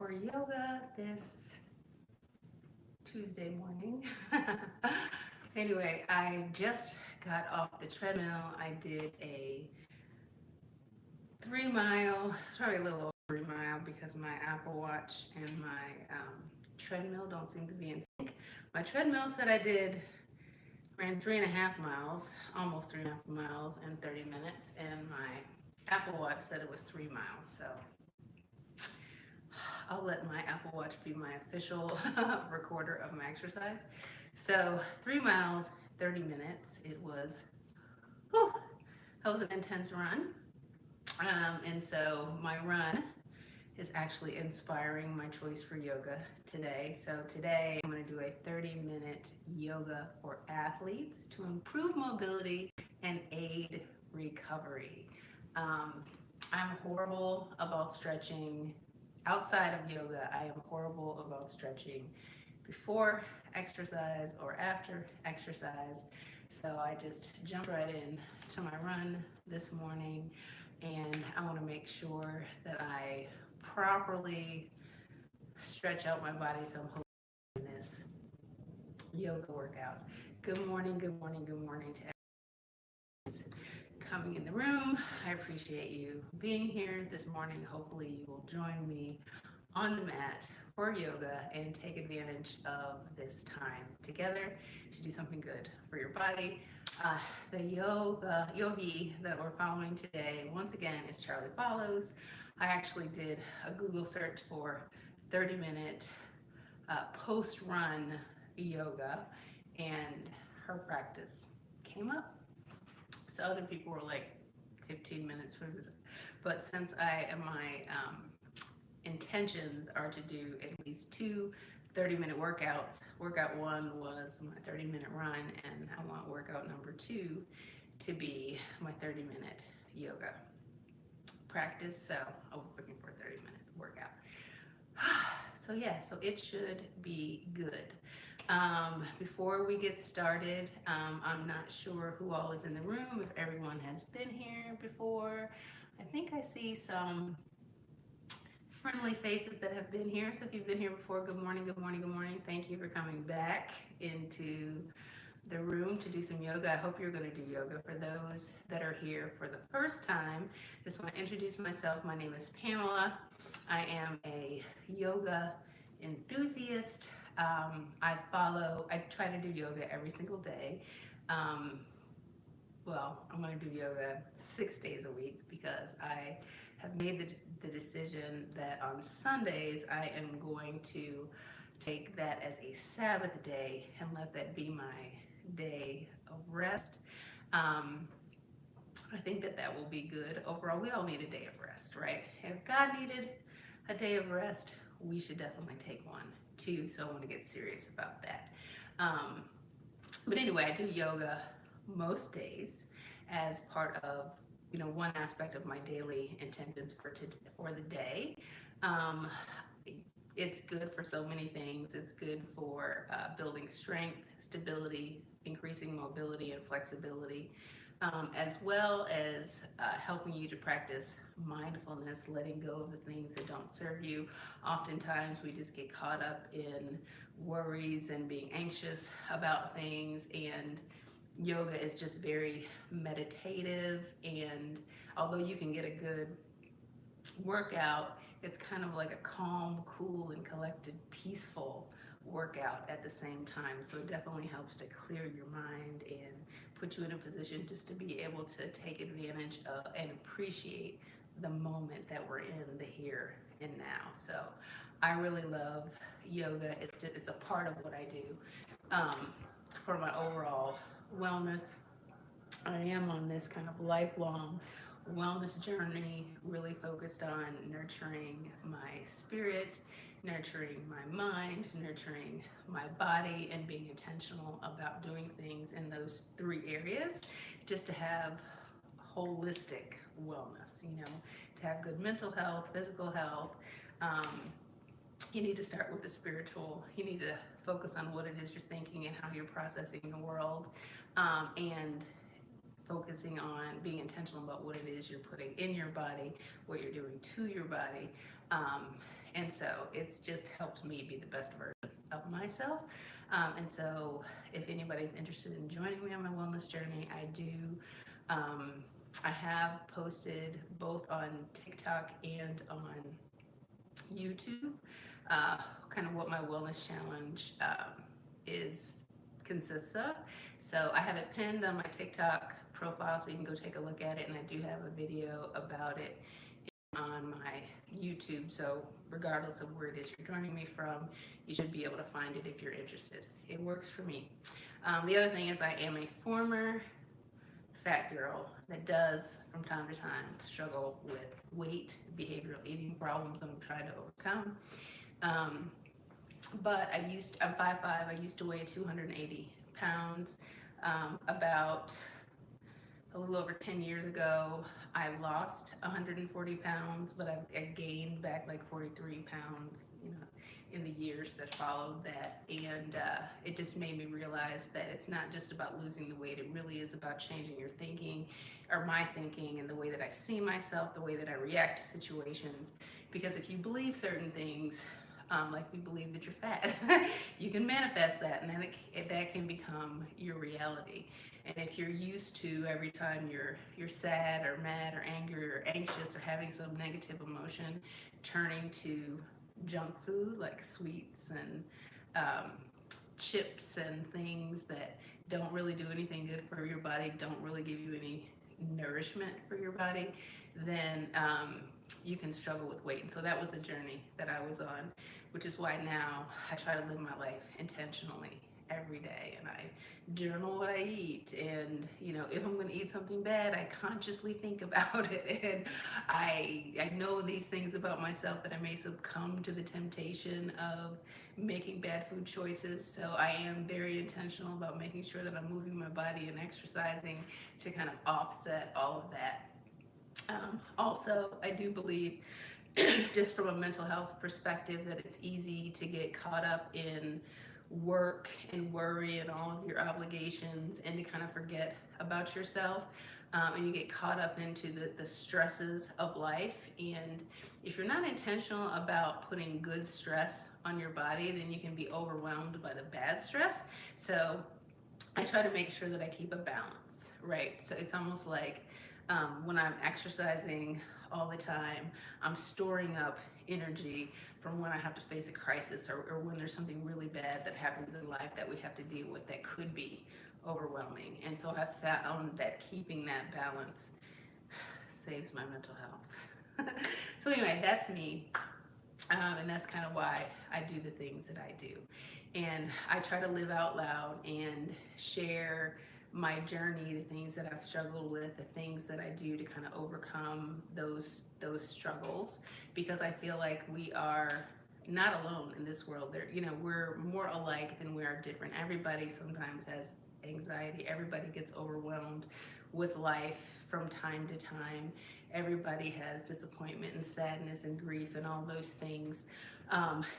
for yoga this Tuesday morning. Anyway, I just got off the treadmill. I did a 3 mile, it's probably a little over 3 mile because my Apple Watch and my treadmill don't seem to be in sync. My treadmill said I ran 3.5 miles, almost 3.5 miles in 30 minutes, and my Apple Watch said it was 3 miles. So I'll let my Apple Watch be my official recorder of my exercise. So 3 miles, 30 minutes. Whew, that was an intense run. And so my run is actually inspiring my choice for yoga today. So today I'm going to do a 30-minute yoga for athletes to improve mobility and aid recovery. I'm horrible about stretching outside of yoga. I am horrible about stretching before exercise or after exercise. So I just jumped right in to my run this morning, and I want to make sure that I properly stretch out my body. So I'm hoping this yoga workout. Good morning, good morning, good morning to everyone coming in the room. I appreciate you being here this morning. Hopefully you will join me on the mat for yoga and take advantage of this time together to do something good for your body. The yogi that we're following today, once again, is Charlie Follows. I actually did a Google search for 30-minute post-run yoga, and her practice came up. So other people were like 15 minutes for this, but since my intentions are to do at least two 30-minute workouts. Workout one was my 30-minute run, and I want workout number two to be my 30-minute yoga practice. So I was looking for a 30-minute workout. So yeah, so it should be good. Before we get started, I'm not sure who all is in the room, if everyone has been here before. I think I see some friendly faces that have been here. So if you've been here before, good morning, good morning, good morning. Thank you for coming back into the room to do some yoga. I hope you're going to do yoga. For those that are here for the first time, just want to introduce myself. My name is Pamela. I am a yoga enthusiast. I try to do yoga every single day. Well, I'm going to do yoga 6 days a week because I have made the decision that on Sundays I am going to take that as a Sabbath day and let that be my day of rest. I think that will be good. Overall, we all need a day of rest, right? If God needed a day of rest, we should definitely take one too. So I want to get serious about that. But anyway, I do yoga most days as part of one aspect of my daily intentions for the day. It's good for so many things. It's good for building strength, stability, increasing mobility and flexibility, as well as helping you to practice mindfulness, letting go of the things that don't serve you. Oftentimes we just get caught up in worries and being anxious about things, and yoga is just very meditative, and although you can get a good workout, it's kind of like a calm, cool, and collected, peaceful workout at the same time. So it definitely helps to clear your mind and put you in a position just to be able to take advantage of and appreciate the moment that we're in, the here and now. So I really love yoga. It's a part of what I do for my overall wellness. I am on this kind of lifelong wellness journey, really focused on nurturing my spirit, nurturing my mind, nurturing my body, and being intentional about doing things in those three areas just to have holistic wellness, to have good mental health, physical health. You need to start with the spiritual. You need to focus on what it is you're thinking and how you're processing the world, and focusing on being intentional about what it is you're putting in your body, what you're doing to your body, And so it's just helped me be the best version of myself. And so if anybody's interested in joining me on my wellness journey, um, I have posted both on TikTok and on YouTube, kind of what my wellness challenge is consists of. So I have it pinned on my TikTok profile, so you can go take a look at it, and I do have a video about it on my YouTube. So regardless of where it is you're joining me from, you should be able to find it if you're interested. It works for me. The other thing is I am a former fat girl that does from time to time struggle with weight, behavioral eating problems that I'm trying to overcome. But I'm 5'5", I used to weigh 280 pounds. About a little over 10 years ago, I lost 140 pounds, but I gained back like 43 pounds, in the years that followed that. And it just made me realize that it's not just about losing the weight, it really is about changing your thinking, or my thinking, and the way that I see myself, the way that I react to situations. Because if you believe certain things, like we believe that you're fat, you can manifest that, and then that can become your reality. And if you're used to every time you're sad or mad or angry or anxious or having some negative emotion, turning to junk food like sweets and chips and things that don't really do anything good for your body, don't really give you any nourishment for your body, then you can struggle with weight. And so that was a journey that I was on, which is why now I try to live my life intentionally every day, and I journal what I eat, and if I'm going to eat something bad, I consciously think about it, and I know these things about myself, that I may succumb to the temptation of making bad food choices. So I am very intentional about making sure that I'm moving my body and exercising to kind of offset all of that. Also, I do believe, just from a mental health perspective, that it's easy to get caught up in work and worry and all of your obligations, and to kind of forget about yourself. And you get caught up into the stresses of life. And if you're not intentional about putting good stress on your body, then you can be overwhelmed by the bad stress. So I try to make sure that I keep a balance, right? So it's almost like when I'm exercising all the time, I'm storing up energy from when I have to face a crisis, or when there's something really bad that happens in life that we have to deal with that could be overwhelming. And so I've found that keeping that balance saves my mental health. So anyway, that's me. And that's kind of why I do the things that I do. And I try to live out loud and share my journey, the things that I've struggled with, the things that I do to kind of overcome those struggles, because I feel like we are not alone in this world. We're more alike than we are different. Everybody sometimes has anxiety. Everybody gets overwhelmed with life from time to time. Everybody has disappointment and sadness and grief and all those things.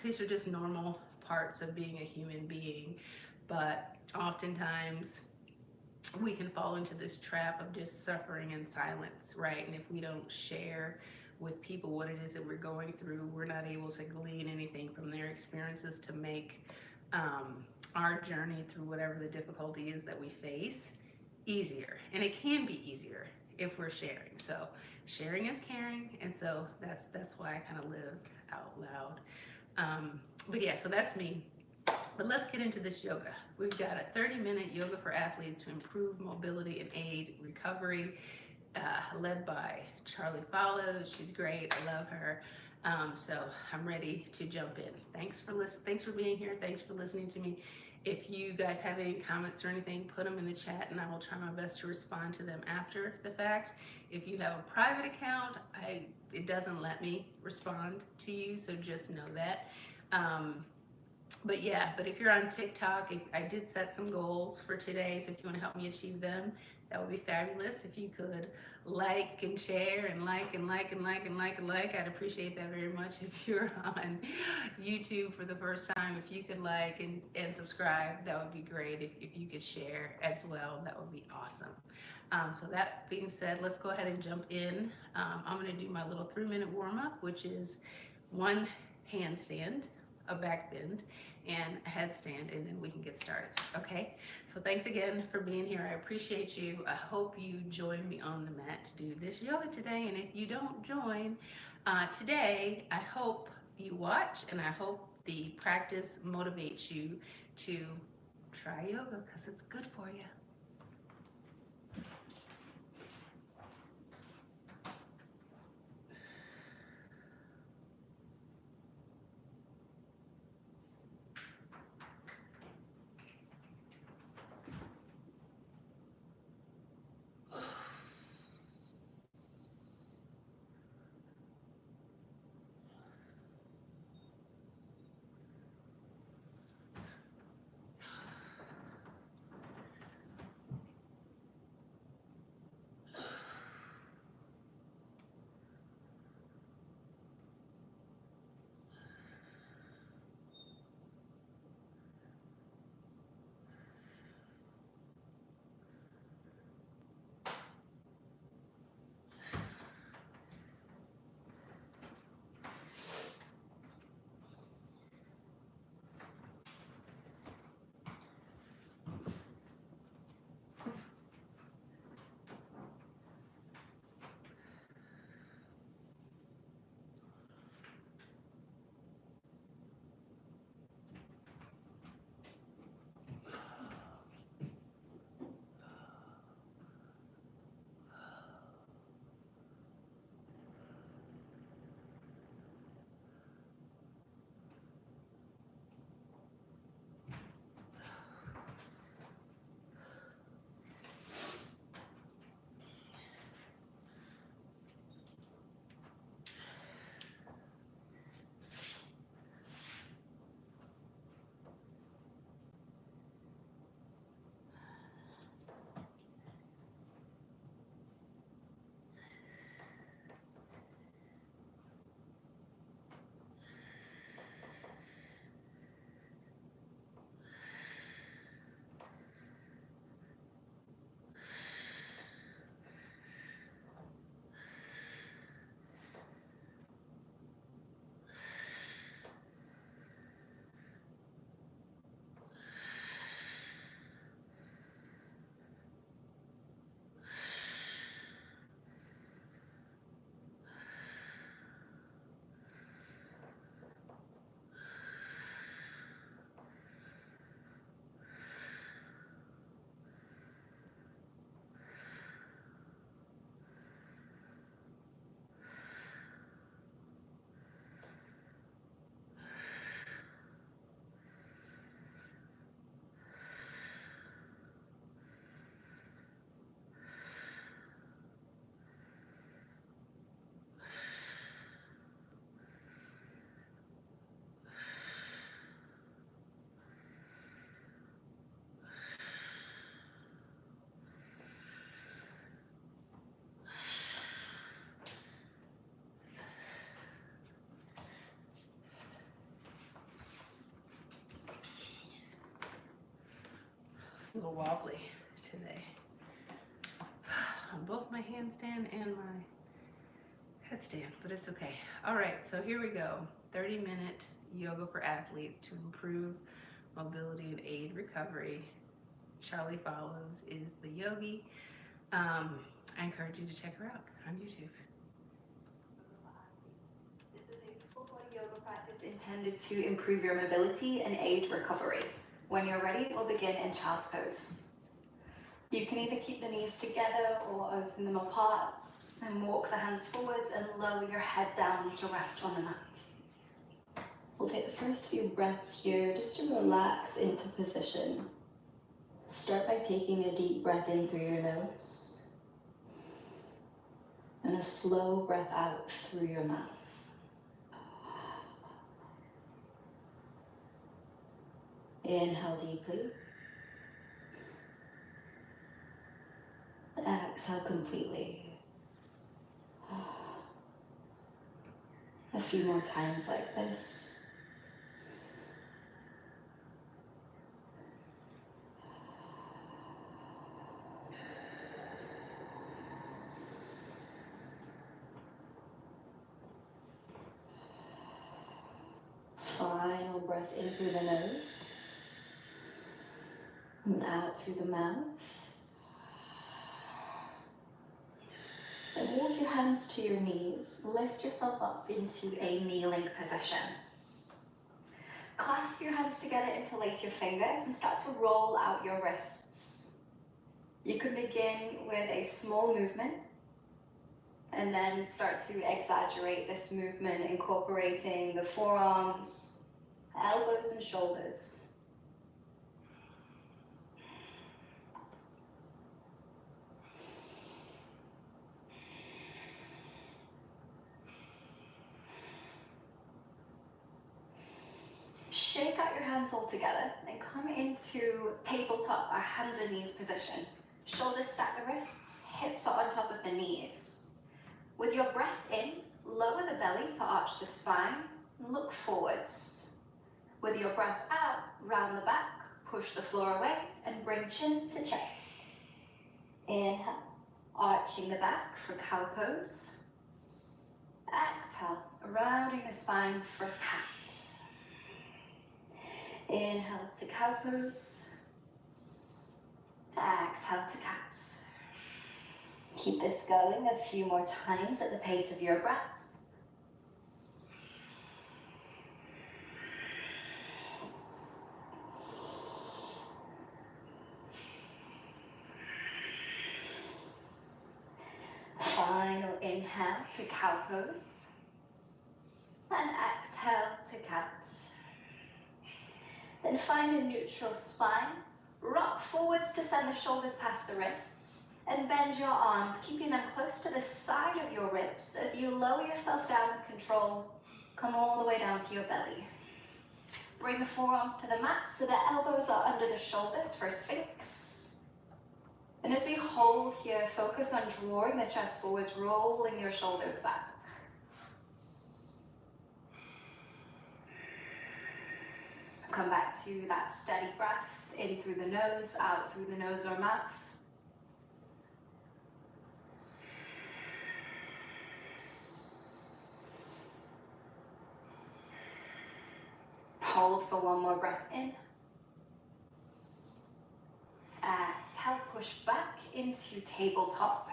These are just normal parts of being a human being, but oftentimes we can fall into this trap of just suffering in silence, right? And if we don't share with people what it is that we're going through, we're not able to glean anything from their experiences to make our journey through whatever the difficulty is that we face easier. And it can be easier if we're sharing. So sharing is caring, and so that's why I kind of live out loud. But yeah, so that's me. But let's get into this yoga. We've got a 30-minute yoga for athletes to improve mobility and aid recovery, led by Charlie Follows. She's great. I love her. So I'm ready to jump in. Thanks for being here. Thanks for listening to me. If you guys have any comments or anything, put them in the chat, and I will try my best to respond to them after the fact. If you have a private account, it doesn't let me respond to you, so just know that. But if you're on TikTok, I did set some goals for today, so if you want to help me achieve them, that would be fabulous. If you could like and share and like, I'd appreciate that very much. If you're on YouTube for the first time, if you could like and subscribe, that would be great. If you could share as well, that would be awesome. So that being said, let's go ahead and jump in. I'm going to do my little 3-minute warm-up, which is 1 handstand, a back bend, and a headstand, and then we can get started, okay? So thanks again for being here. I appreciate you. I hope you join me on the mat to do this yoga today, and if you don't join today, I hope you watch, and I hope the practice motivates you to try yoga because it's good for you. It's a little wobbly today on both my handstand and my headstand, but it's okay. All right, so here we go. 30-minute yoga for athletes to improve mobility and aid recovery. Charlie Follows is the yogi. I encourage you to check her out on YouTube. This is a full body yoga practice intended to improve your mobility and aid recovery. When you're ready, we'll begin in child's pose. You can either keep the knees together or open them apart and walk the hands forwards and lower your head down to rest on the mat. We'll take the first few breaths here just to relax into position. Start by taking a deep breath in through your nose and a slow breath out through your mouth. Inhale deeply. And exhale completely. A few more times like this. breath in through the nose and out through the mouth. Then walk your hands to your knees. Lift yourself up into a kneeling position. Clasp your hands together, interlace your fingers, and start to roll out your wrists. You can begin with a small movement and then start to exaggerate this movement, incorporating the forearms, elbows, and shoulders. Shake out your hands all together and come into tabletop or hands and knees position. Shoulders stack the wrists, hips are on top of the knees. With your breath in, lower the belly to arch the spine, look forwards. With your breath out, round the back, push the floor away and bring chin to chest. Inhale, arching the back for cow pose. Exhale, rounding the spine for cat. Inhale to cow pose. Exhale to cat. Keep this going a few more times at the pace of your breath. Final inhale to cow pose. And exhale to cat. Then find a neutral spine. Rock forwards to send the shoulders past the wrists. And bend your arms, keeping them close to the side of your ribs. As you lower yourself down with control, come all the way down to your belly. Bring the forearms to the mat so the elbows are under the shoulders for Sphinx. And as we hold here, focus on drawing the chest forwards, rolling your shoulders back. Come back to that steady breath, in through the nose, out through the nose or mouth. Hold for one more breath in. Exhale, push back into tabletop.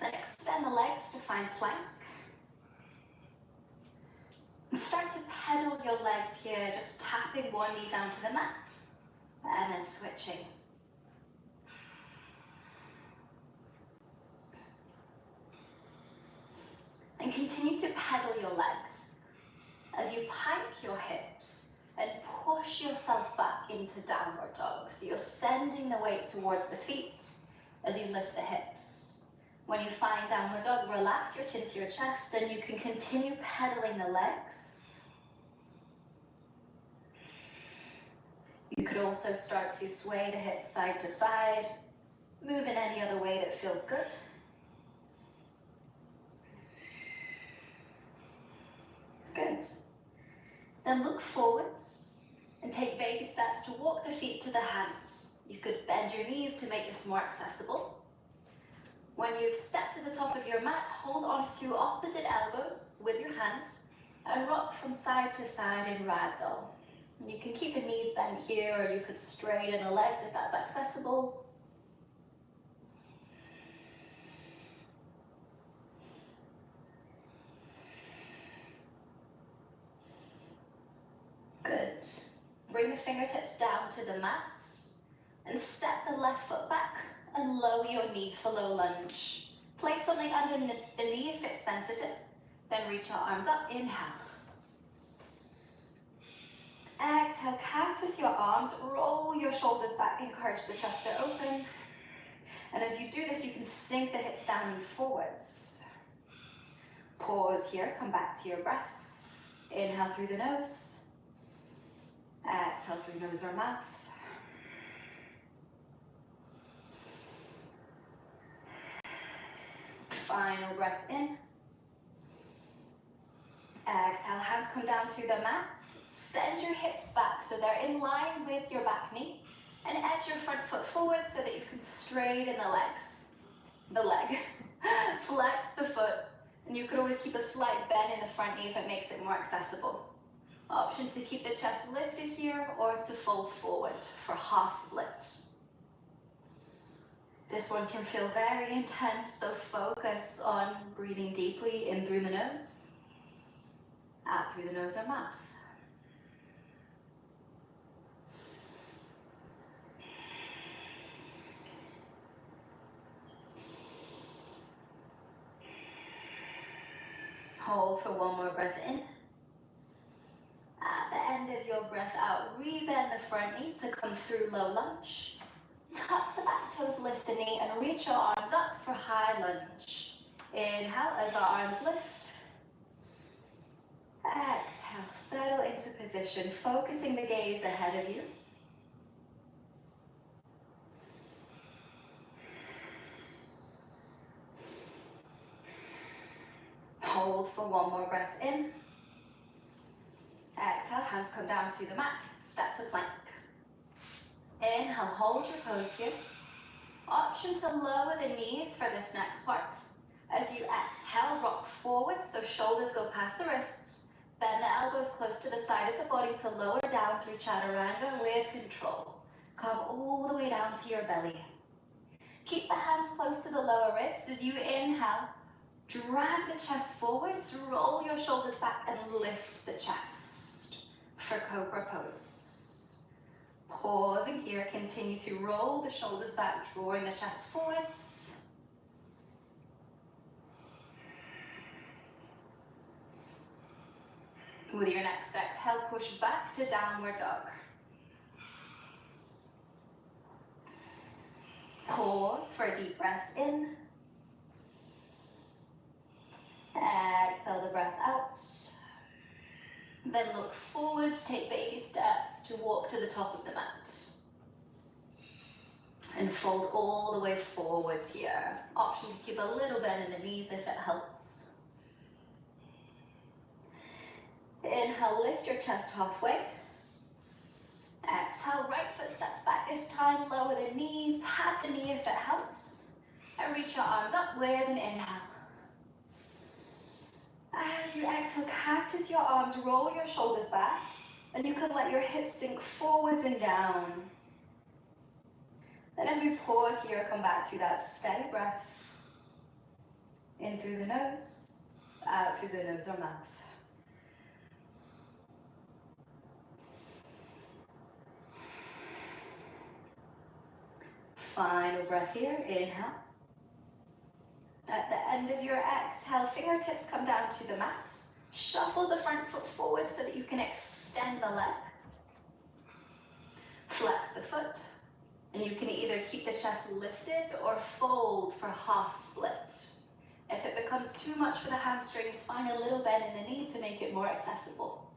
Then extend the legs to find plank. And start to pedal your legs here, just tapping one knee down to the mat, and then switching. And continue to pedal your legs as you pike your hips and push yourself back into downward dog. So you're sending the weight towards the feet as you lift the hips. When you find downward dog, relax your chin to your chest, and you can continue pedaling the legs. You could also start to sway the hips side to side, move in any other way that feels good. Good. Then look forwards and take baby steps to walk the feet to the hands. You could bend your knees to make this more accessible. When you've stepped to the top of your mat, hold on to opposite elbow with your hands and rock from side to side in ragdoll. You can keep the knees bent here, or you could straighten the legs if that's accessible. Good. Bring the fingertips down to the mat and step the left foot back and lower your knee for low lunge. Place something under the knee if it's sensitive. Then reach your arms up. Inhale. Exhale, cactus your arms, roll your shoulders back, encourage the chest to open. And as you do this, you can sink the hips down and forwards. Pause here, come back to your breath. Inhale through the nose. Exhale through nose or mouth. Final breath in. Exhale, hands come down to the mat. Send your hips back so they're in line with your back knee. And edge your front foot forward so that you can straighten the leg. Flex the foot And you could always keep a slight bend in the front knee if it makes it more accessible. Option to keep the chest lifted here or to fold forward for half split. This one can feel very intense, so focus on breathing deeply in through the nose, out through the nose or mouth. Hold for one more breath in. At the end of your breath out, rebend the front knee to come through low lunge. Tuck the back toes, lift the knee, and reach your arms up for high lunge. Inhale as the arms lift. Exhale, settle into position, focusing the gaze ahead of you. Hold for one more breath in. Exhale, hands come down to the mat, step to plank. Inhale, hold your pose here. Option to lower the knees for this next part. As you exhale, rock forward so shoulders go past the wrists. Bend the elbows close to the side of the body to lower down through chaturanga with control. Come all the way down to your belly. Keep the hands close to the lower ribs. As you inhale, drag the chest forwards, roll your shoulders back and lift the chest for Cobra Pose. Pausing here, continue to roll the shoulders back, drawing the chest forwards. With your next exhale, push back to downward dog. Pause for a deep breath in. Exhale the breath out. Then look forwards, take baby steps to walk to the top of the mat. And fold all the way forwards here. Option to keep a little bend in the knees if it helps. Inhale, lift your chest halfway. Exhale, right foot steps back this time, lower the knee, pat the knee if it helps. And reach your arms up with an inhale. As you exhale, cactus your arms, roll your shoulders back, and you can let your hips sink forwards and down. Then as we pause here, come back to that steady breath. In through the nose, out through the nose or mouth. Final breath here, inhale. At the end of your exhale, fingertips come down to the mat. Shuffle the front foot forward so that you can extend the leg. Flex the foot. And you can either keep the chest lifted or fold for half split. If it becomes too much for the hamstrings, find a little bend in the knee to make it more accessible.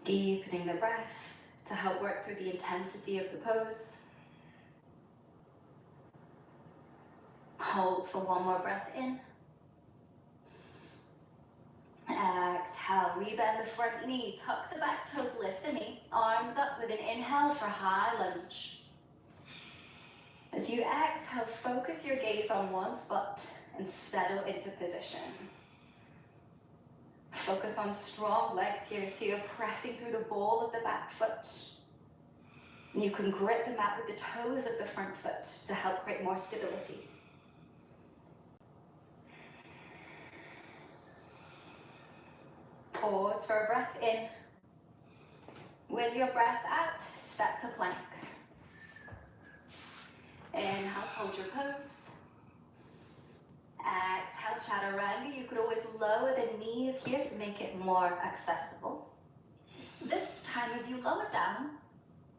Deepening the breath to help work through the intensity of the pose. Hold for one more breath in. Exhale, rebend the front knee, tuck the back toes, lift the knee, arms up with an inhale for high lunge. As you exhale, focus your gaze on one spot and settle into position. Focus on strong legs here, so you're pressing through the ball of the back foot. And you can grip the mat with the toes of the front foot to help create more stability. Pause for a breath in. With your breath out, step to plank. Inhale, hold your pose. Exhale, chaturanga. You could always lower the knees here to make it more accessible. This time, as you lower down,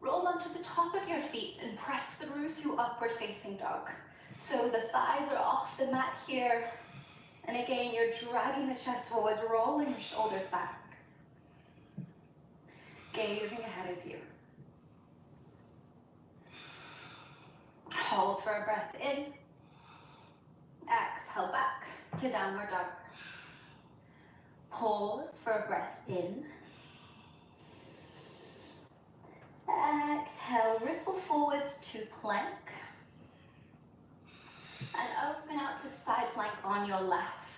roll onto the top of your feet and press through to upward facing dog. So the thighs are off the mat here. And again, you're dragging the chest forwards, rolling your shoulders back. Gazing ahead of you. Hold for a breath in. Exhale back to downward dog. Pause for a breath in. Exhale, ripple forwards to plank. And open out to side plank on your left.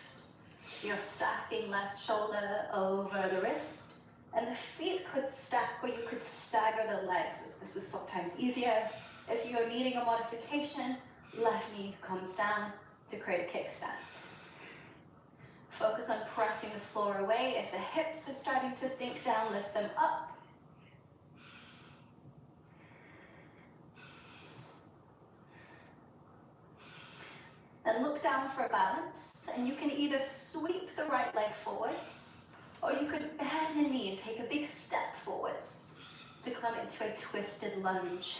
So you're stacking left shoulder over the wrist. And the feet could stack, or you could stagger the legs, as this is sometimes easier. If you're needing a modification, left knee comes down to create a kickstand. Focus on pressing the floor away. If the hips are starting to sink down, lift them up. Then look down for balance, and you can either sweep the right leg forwards, or you could bend the knee and take a big step forwards to come into a twisted lunge.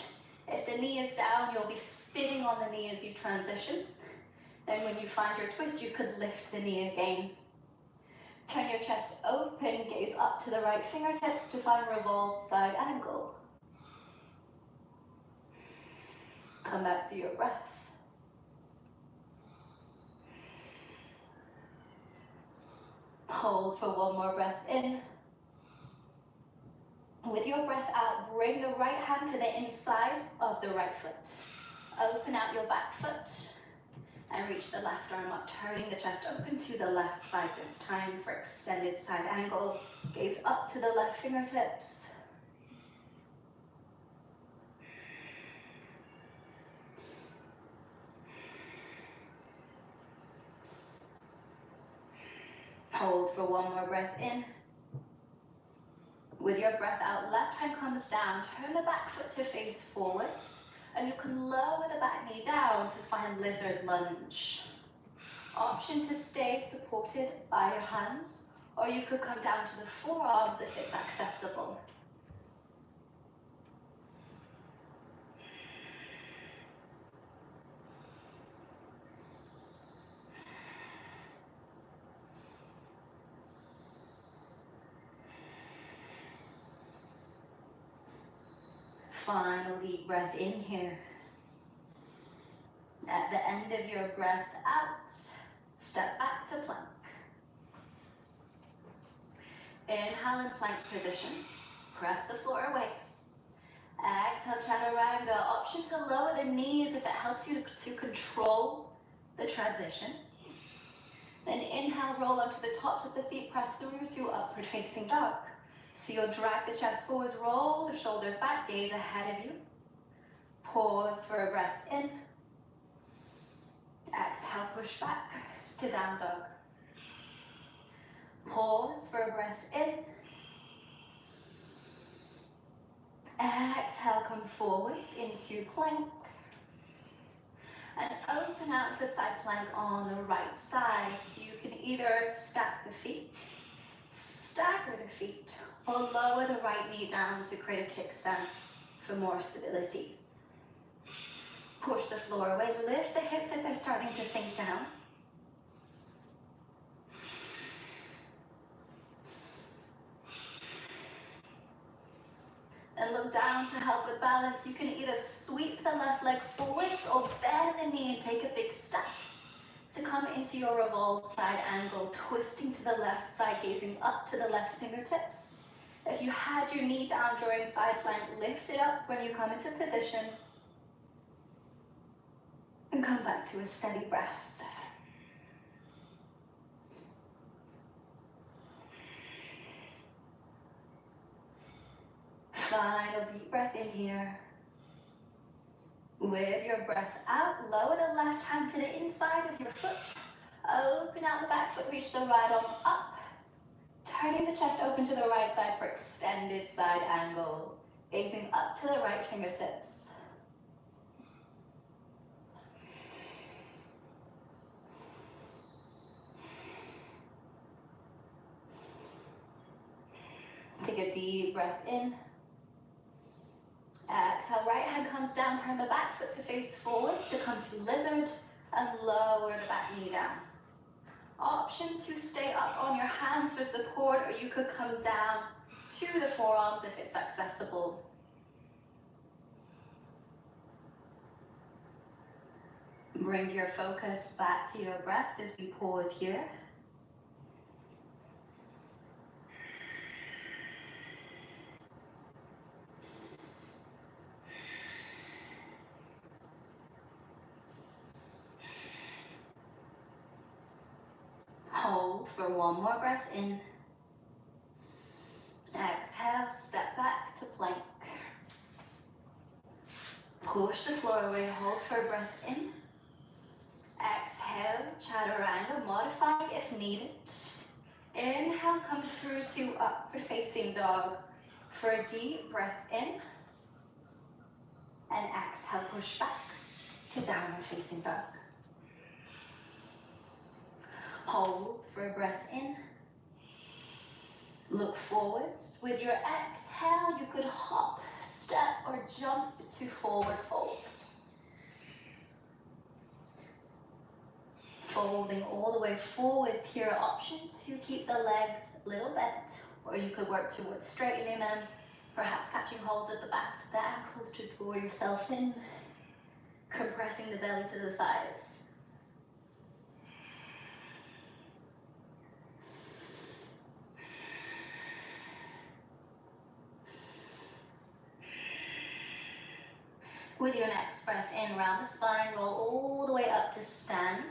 If the knee is down, you'll be spinning on the knee as you transition. Then when you find your twist, you could lift the knee again. Turn your chest open, gaze up to the right fingertips to find revolved side angle. Come back to your breath. Hold for one more breath in. With your breath out, bring the right hand to the inside of the right foot. Open out your back foot and reach the left arm up, turning the chest open to the left side this time for extended side angle. Gaze up to the left fingertips. Hold for one more breath in. With your breath out, left hand comes down. Turn the back foot to face forwards. And you can lower the back knee down to find lizard lunge. Option to stay supported by your hands, or you could come down to the forearms if it's accessible. Final deep breath in here. At the end of your breath out, step back to plank. Inhale in plank position. Press the floor away. Exhale, chaturanga. Option to lower the knees if it helps you to control the transition. Then inhale, roll onto the tops of the feet, press through to upward facing dog. So you'll drag the chest forwards, roll the shoulders back, gaze ahead of you. Pause for a breath in. Exhale, push back to down dog. Pause for a breath in. Exhale, come forwards into plank. And open out to side plank on the right side. So you can either stack the feet, stagger the feet, or lower the right knee down to create a kickstand for more stability. Push the floor away, lift the hips if they're starting to sink down. And look down to help with balance. You can either sweep the left leg forwards or bend the knee and take a big step to come into your revolved side angle, twisting to the left side, gazing up to the left fingertips. If you had your knee down during side plank, lift it up when you come into position. And come back to a steady breath. Final deep breath in here. With your breath out, lower the left hand to the inside of your foot. Open out the back foot, reach the right arm up. Turning the chest open to the right side for extended side angle. Gazing up to the right fingertips. Take a deep breath in. Exhale, right hand comes down, turn the back foot to face forwards to come to lizard and lower the back knee down. Option to stay up on your hands for support, or you could come down to the forearms if it's accessible. Bring your focus back to your breath as we pause here. for one more breath in. Exhale, step back to plank. Push the floor away, hold for a breath in. Exhale, chaturanga, modify if needed. Inhale, come through to upward facing dog for a deep breath in. And exhale, push back to downward facing dog. Hold for a breath in. Look forwards. With your exhale, you could hop, step, or jump to forward fold. Folding all the way forwards here, option to keep the legs a little bent, or you could work towards straightening them, perhaps catching hold at the backs of the ankles to draw yourself in, compressing the belly to the thighs. With your next breath in, round the spine, roll all the way up to stand.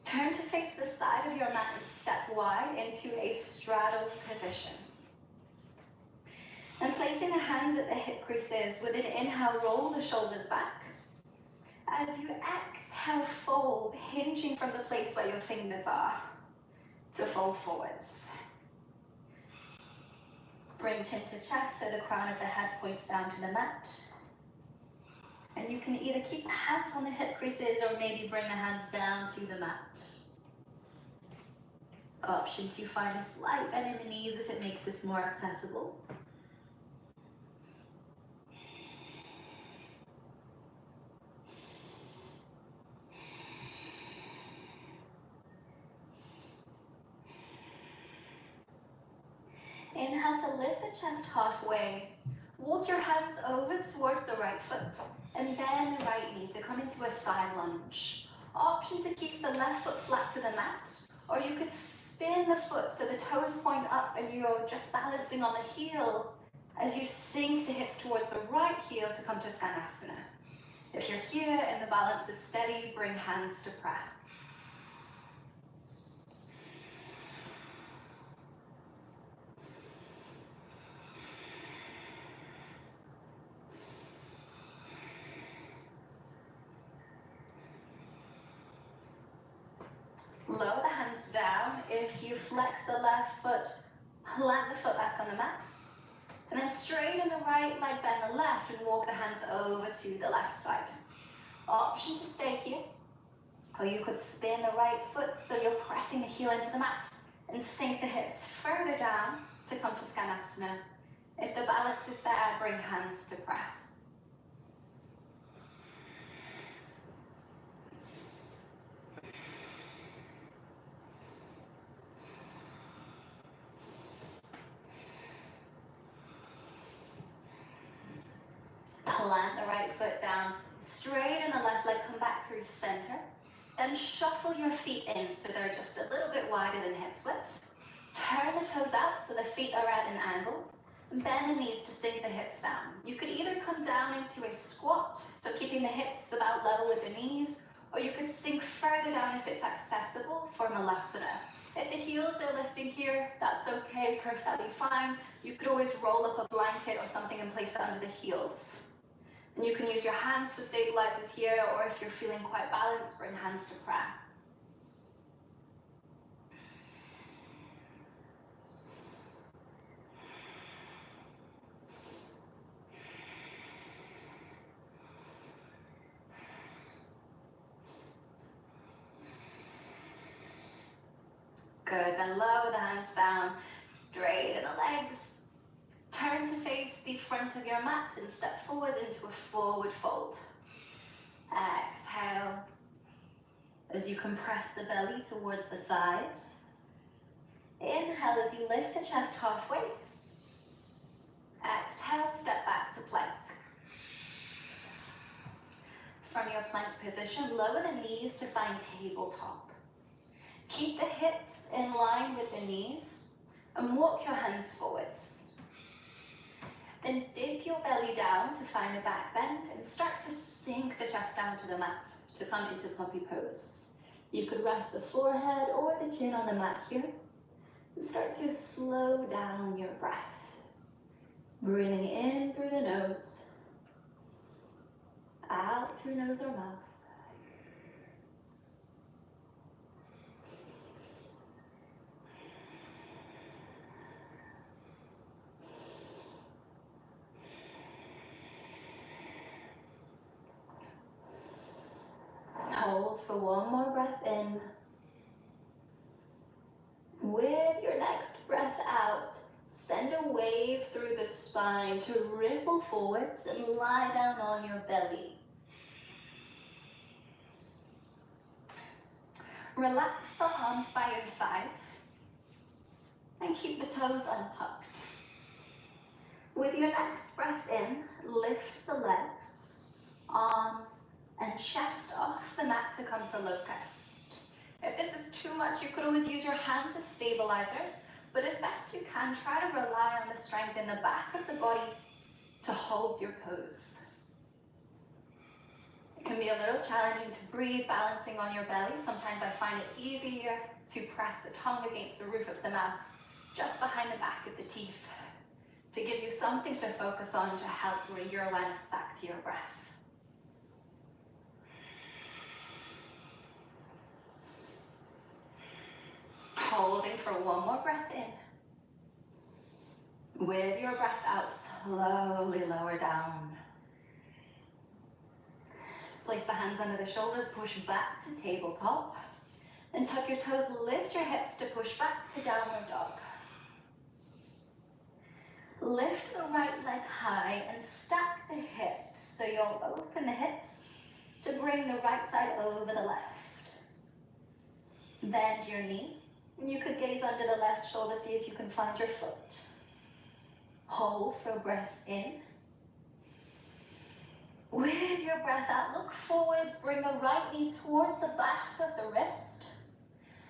Turn to face the side of your mat and step wide into a straddle position. And placing the hands at the hip creases, with an inhale, roll the shoulders back. As you exhale, fold, hinging from the place where your fingers are, to fold forwards. Bring chin to chest so the crown of the head points down to the mat. And you can either keep the hands on the hip creases or maybe bring the hands down to the mat. Option to find a slight bend in the knees if it makes this more accessible. Inhale to lift the chest halfway. Walk your hands over towards the right foot and bend the right knee to come into a side lunge. Option to keep the left foot flat to the mat, or you could spin the foot so the toes point up and you're just balancing on the heel as you sink the hips towards the right heel to come to Skanasana. If you're here and the balance is steady, bring hands to prayer. Lower the hands down. If you flex the left foot, plant the foot back on the mat. And then straighten the right leg, bend the left, and walk the hands over to the left side. Option to stay here. Or you could spin the right foot so you're pressing the heel into the mat and sink the hips further down to come to Skanasana. If the balance is there, bring hands to prayer. Plant the right foot down, straighten the left leg, come back through center. Then shuffle your feet in so they're just a little bit wider than hips width. Turn the toes out so the feet are at an angle. Bend the knees to sink the hips down. You could either come down into a squat, so keeping the hips about level with the knees, or you could sink further down if it's accessible for Malasana. If the heels are lifting here, that's okay, perfectly fine. You could always roll up a blanket or something and place it under the heels. And you can use your hands for stabilizers here, or if you're feeling quite balanced, bring hands to prayer. Good, then lower the hands down, straighten the legs. Turn to face the front of your mat and step forward into a forward fold. Exhale as you compress the belly towards the thighs. Inhale as you lift the chest halfway. Exhale, step back to plank. From your plank position, lower the knees to find tabletop. Keep the hips in line with the knees and walk your hands forwards. Then dip your belly down to find a back bend and start to sink the chest down to the mat to come into puppy pose. You could rest the forehead or the chin on the mat here and start to slow down your breath. Breathing in through the nose, out through nose or mouth. Hold for one more breath in. With your next breath out, send a wave through the spine to ripple forwards and lie down on your belly. Relax the arms by your side and keep the toes untucked. With your next breath in, lift the legs, arms, and chest off the mat to come to locust. If this is too much, you could always use your hands as stabilizers, but as best you can, try to rely on the strength in the back of the body to hold your pose. It can be a little challenging to breathe balancing on your belly. Sometimes I find it's easier to press the tongue against the roof of the mouth, just behind the back of the teeth, to give you something to focus on to help bring your awareness back to your breath. Holding for one more breath in. With your breath out, slowly lower down. Place the hands under the shoulders, push back to tabletop, and tuck your toes, lift your hips to push back to downward dog. Lift the right leg high and stack the hips, so you'll open the hips to bring the right side over the left. Bend your knee. You could gaze under the left shoulder, see if you can find your foot. Hold for a breath in. With your breath out, look forwards, bring the right knee towards the back of the wrist,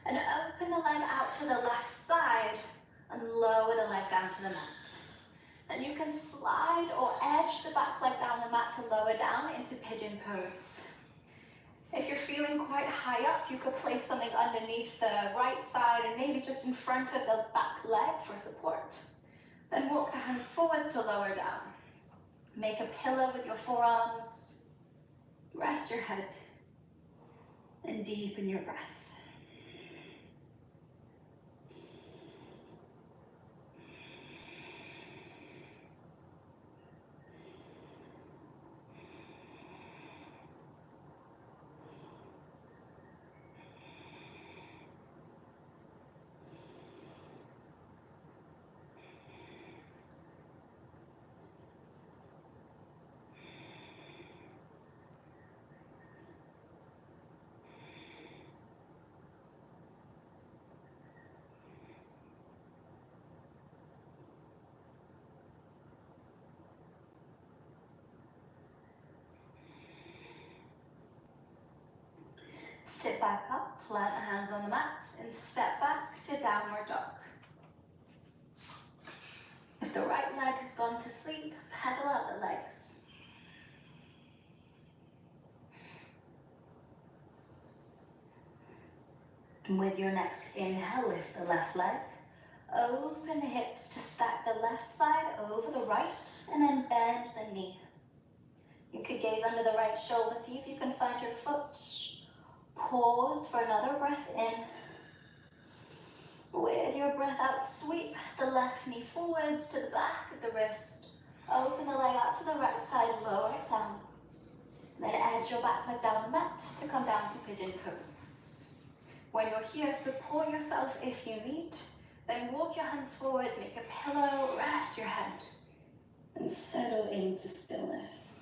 and open the leg out to the left side, and lower the leg down to the mat. And you can slide or edge the back leg down the mat to lower down into pigeon pose. If you're feeling quite high up, you could place something underneath the right side and maybe just in front of the back leg for support. Then walk the hands forwards to lower down. Make a pillow with your forearms. Rest your head and deepen your breath. Sit back up, plant the hands on the mat, and step back to downward dog. If the right leg has gone to sleep, pedal out the legs. And with your next inhale, lift the left leg. Open the hips to stack the left side over the right, and then bend the knee. You could gaze under the right shoulder, see if you can find your foot. Pause for another breath in. With your breath out, sweep the left knee forwards to the back of the wrist. Open the leg out to the right side, lower it down. Then edge your back leg down the mat to come down to pigeon pose. When you're here, support yourself if you need. Then walk your hands forwards, make a pillow, rest your head, and settle into stillness.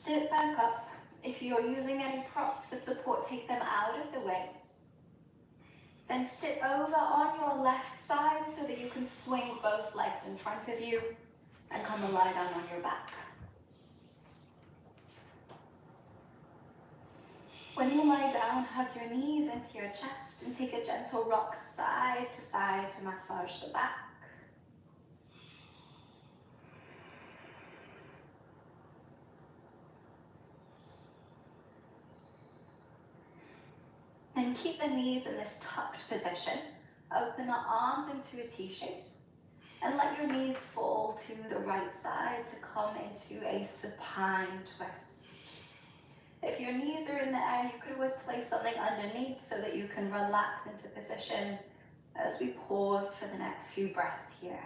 sit back up. If you're using any props for support, take them out of the way. Then sit over on your left side so that you can swing both legs in front of you and come and lie down on your back. When you lie down, hug your knees into your chest and take a gentle rock side to massage the back. And keep the knees in this tucked position. Open the arms into a T shape. And let your knees fall to the right side to come into a supine twist. If your knees are in the air, you could always place something underneath so that you can relax into position as we pause for the next few breaths here.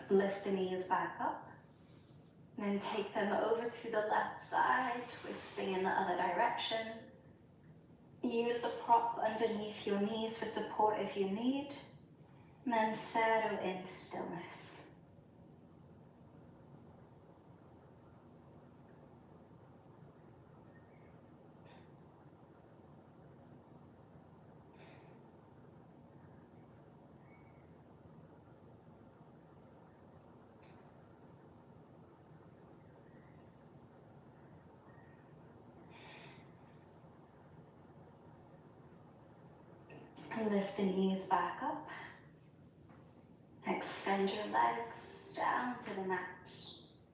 Lift the knees back up, and then take them over to the left side, twisting in the other direction. Use a prop underneath your knees for support if you need, and then settle into stillness. Lift the knees back up. Extend your legs down to the mat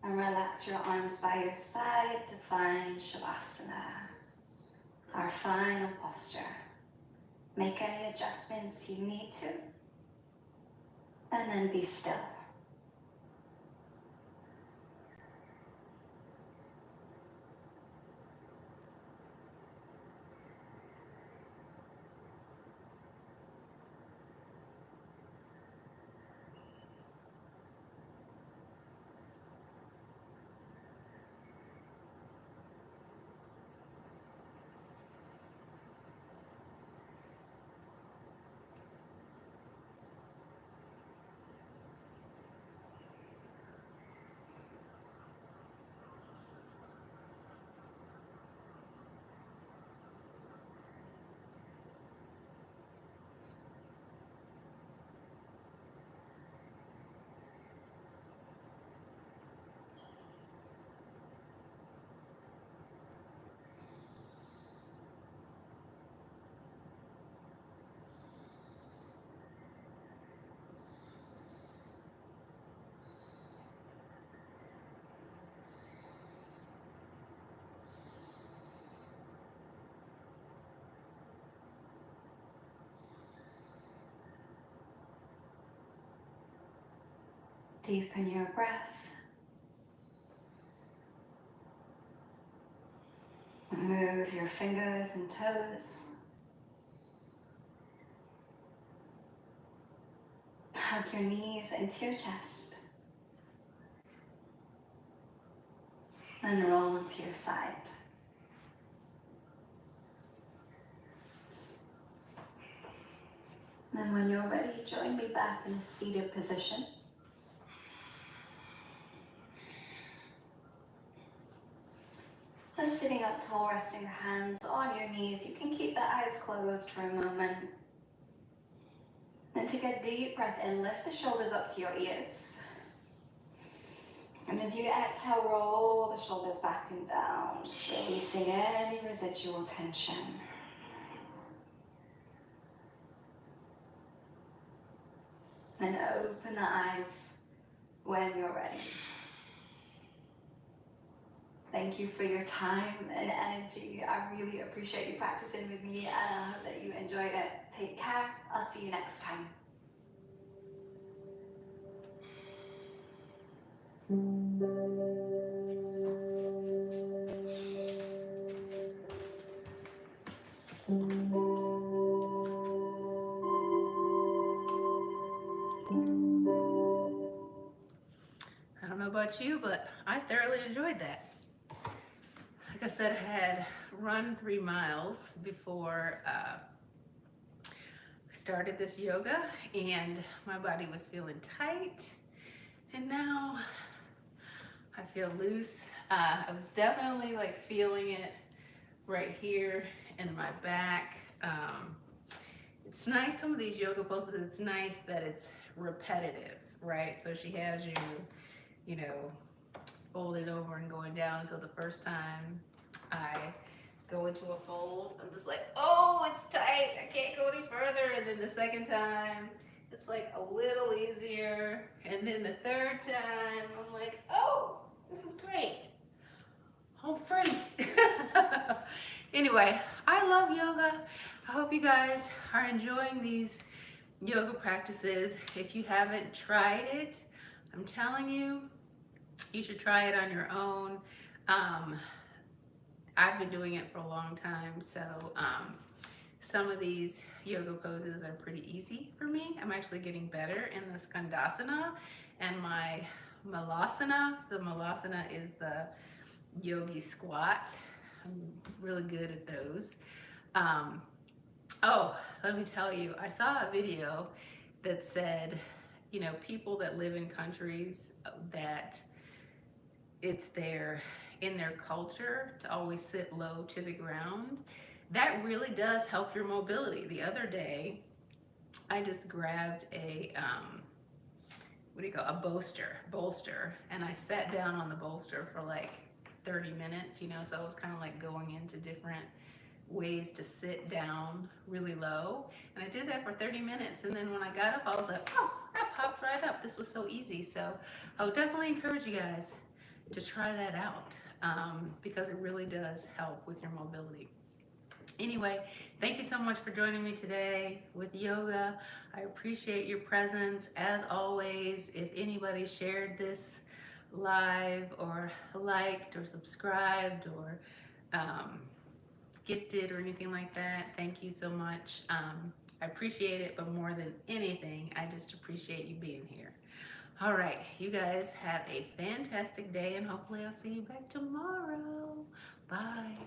and relax your arms by your side to find Shavasana, our final posture. Make any adjustments you need to, and then be still. Deepen your breath. Move your fingers and toes. Hug your knees into your chest. And roll to your side. And when you're ready, join me back in a seated position. Just sitting up tall, resting your hands on your knees. You can keep the eyes closed for a moment. And take a deep breath in, lift the shoulders up to your ears. And as you exhale, roll the shoulders back and down, just releasing any residual tension. Then open the eyes when you're ready. Thank you for your time and energy. I really appreciate you practicing with me, and I hope that you enjoyed it. Take care. I'll see you next time. about you, but I thoroughly enjoyed that. Like I said, I had run 3 miles before started this yoga, and my body was feeling tight, and now I feel loose. I was definitely like feeling it right here in my back. It's nice, some of these yoga poses, it's nice that it's repetitive, right? So she has you, you know, folded over and going down. So the first time I go into a fold, I'm just like, oh, it's tight, I can't go any further. And then the second time, it's like a little easier. And then the third time, I'm like, oh, this is great. I'm free. Anyway, I love yoga. I hope you guys are enjoying these yoga practices. If you haven't tried it, I'm telling you, you should try it on your own. I've been doing it for a long time, so some of these yoga poses are pretty easy for me. I'm actually getting better in the Skandasana and my Malasana. The Malasana is the yogi squat. I'm really good at those. Oh, let me tell you, I saw a video that said, you know, people that live in countries that it's in their culture to always sit low to the ground. That really does help your mobility. The other day, I just grabbed a, what do you call it? A bolster, and I sat down on the bolster for like 30 minutes, you know, so I was kind of like going into different ways to sit down really low. And I did that for 30 minutes. And then when I got up, I was like, oh, I popped right up. This was so easy. So I would definitely encourage you guys to try that out because it really does help with your mobility. Anyway, thank you so much for joining me today with yoga. I appreciate your presence. As always, if anybody shared this live or liked or subscribed or gifted or anything like that, thank you so much. I appreciate it, but more than anything, I just appreciate you being here. All right, you guys have a fantastic day, and hopefully I'll see you back tomorrow. Bye.